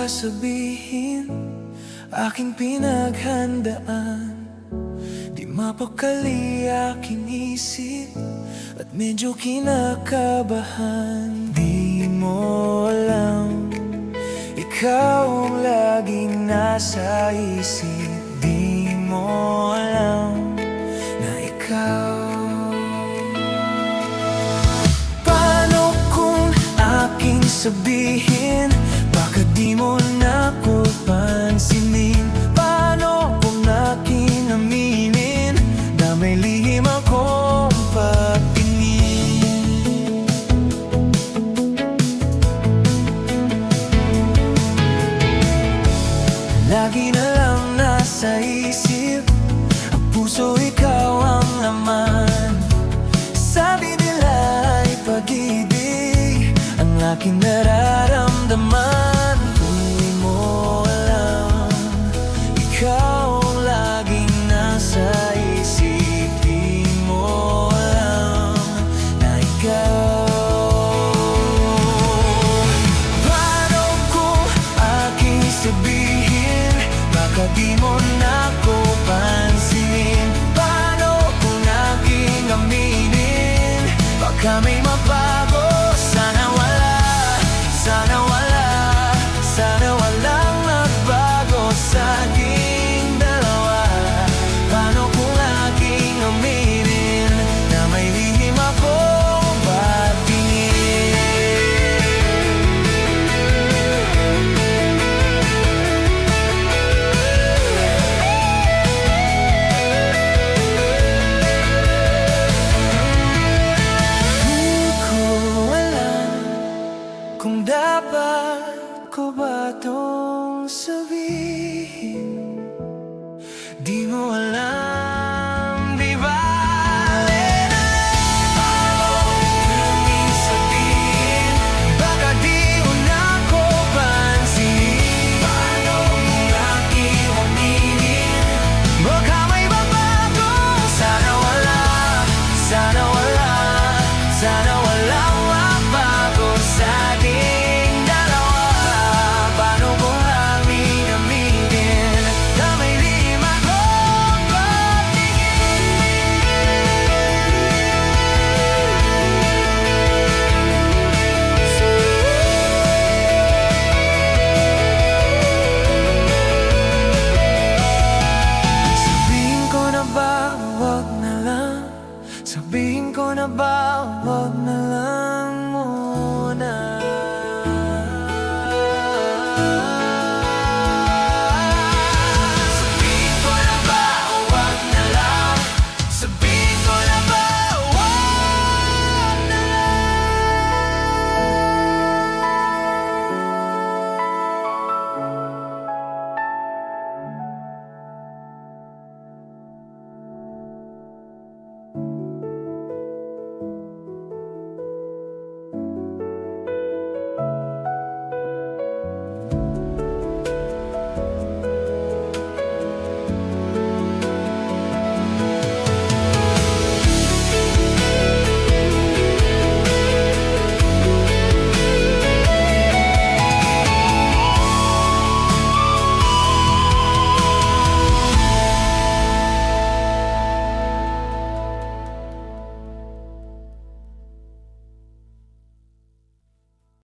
sasabihin, aking pinaghandaan. Di mapakali aking isip at medyo kinakabahan. Di mo alam, ikaw ang laging nasa isip. Di mo alam na ikaw. Paano kung aking sabihin, baka di mo na ko pansinin? Paano kung aking aminin na may lihim akong pagtingin? Lagi na lang nasa isip, ang puso ikaw ang laman. Sabi nila ay pag-ibig ang aking nararamdaman. Di mo alam, ikaw ang laging nasa isip. Di mo alam na ikaw. Paano kung aking sabihin, baka di mo na ko pansinin? Paano kung aking aminin, baka may mabago? Sana wala, sana wala, sana walang nagbago sa ating dalawa. Paano kung aking aminin na may lihim akong patingin? Kung dapat ko ba itong sabihin, di mo alam.